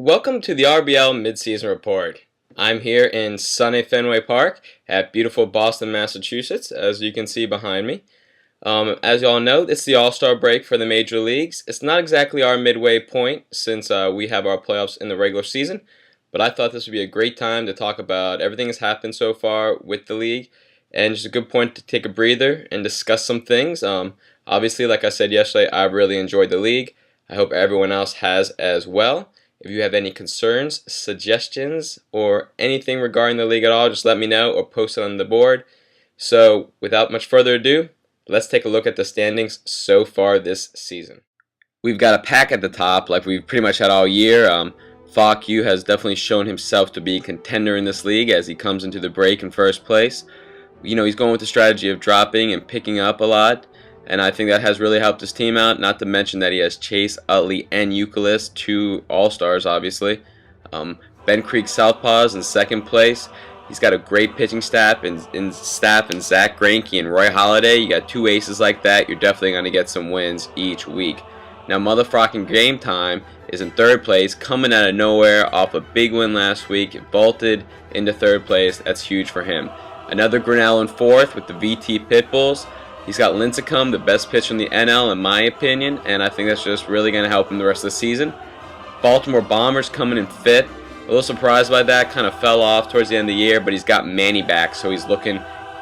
Welcome to the RBL Mid-Season Report. I'm here in sunny Fenway Park at beautiful Boston, Massachusetts, as you can see behind me. As you all know, it's the All-Star break for the major leagues. It's not exactly our midway point since we have our playoffs in the regular season, but I thought this would be a great time to talk about everything that's happened so far with the league, and just a good point to take a breather and discuss some things. Obviously, like I said yesterday, I really enjoyed the league. I hope everyone else has as well. If you have any concerns, suggestions, or anything regarding the league at all, just let me know or post it on the board. So, without much further ado, let's take a look at the standings so far this season. We've got a pack at the top like we've pretty much had all year. Falk U has definitely shown himself to be a contender in this league as he comes into the break in first place. You know, he's going with the strategy of dropping and picking up a lot, and I think that has really helped his team out, not to mention that he has Chase, Utley, and Euclid, two All-Stars, obviously. Ben Creek Southpaws in second place. He's got a great pitching staff in Zach Greinke and Roy Halladay. You got two aces like that, you're definitely going to get some wins each week. Now, motherfucking Game Time is in third place, coming out of nowhere off a big win last week. Vaulted into third place. That's huge for him. Another Grinnell in fourth with the VT Pitbulls. He's got Lincecum, the best pitcher in the NL in my opinion, and I think that's just really going to help him the rest of the season. Baltimore Bombers coming in fifth. A little surprised by that, kind of fell off towards the end of the year, but he's got Manny back, so he's looking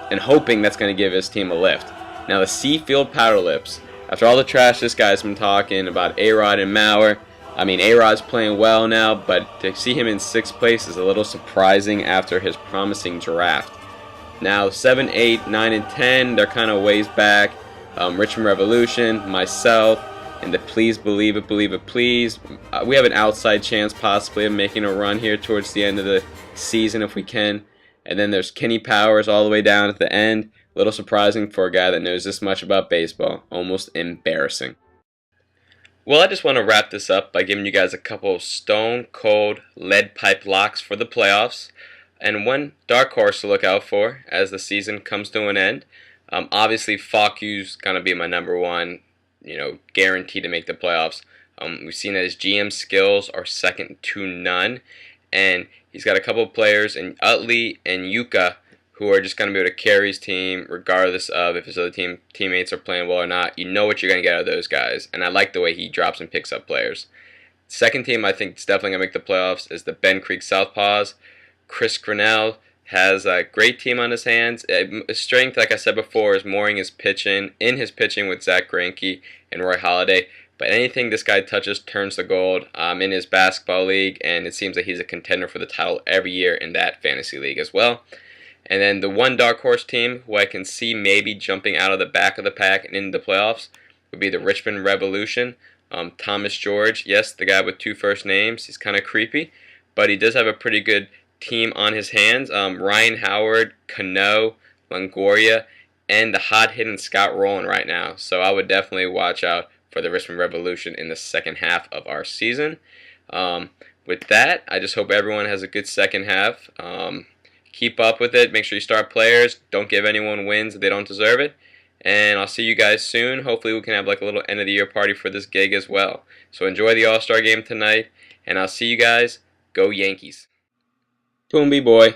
and hoping that's going to give his team a lift. Now the Seafield Powder Lips. After all the trash this guy's been talking about A-Rod and Mauer, I mean, A-Rod's playing well now, but to see him in sixth place is a little surprising after his promising draft. Now 7, 8, 9, and 10, they're kind of ways back. Richmond Revolution, myself, and the Please Believe It, Believe It, Please. We have an outside chance possibly of making a run here towards the end of the season if we can. And then there's Kenny Powers all the way down at the end. A little surprising for a guy that knows this much about baseball. Almost embarrassing. Well, I just want to wrap this up by giving you guys a couple of stone cold lead pipe locks for the playoffs. And one dark horse to look out for as the season comes to an end. Obviously, Falk U's going to be my number one, guaranteed to make the playoffs. We've seen that his GM skills are second to none. And he's got a couple of players in Utley and Yuka who are just going to be able to carry his team regardless of if his other teammates are playing well or not. You know what you're going to get out of those guys. And I like the way he drops and picks up players. Second team I think is definitely going to make the playoffs is the Ben Creek Southpaws. Chris Grinnell has a great team on his hands. His strength, like I said before, is more in his pitching with Zach Greinke and Roy Halladay. But anything this guy touches turns to gold. I'm in his basketball league, and it seems that he's a contender for the title every year in that fantasy league as well. And then the one dark horse team who I can see maybe jumping out of the back of the pack and into the playoffs would be the Richmond Revolution. Thomas George, yes, the guy with two first names. He's kind of creepy, but he does have a pretty good team on his hands. Ryan Howard, Cano, Longoria, and the hot hitting Scott Rowland right now. So I would definitely watch out for the Richmond Revolution in the second half of our season. With that, I just hope everyone has a good second half. Keep up with it. Make sure you start players. Don't give anyone wins if they don't deserve it. And I'll see you guys soon. Hopefully we can have like a little end of the year party for this gig as well. So enjoy the All-Star game tonight, and I'll see you guys. Go Yankees. Boomby boy.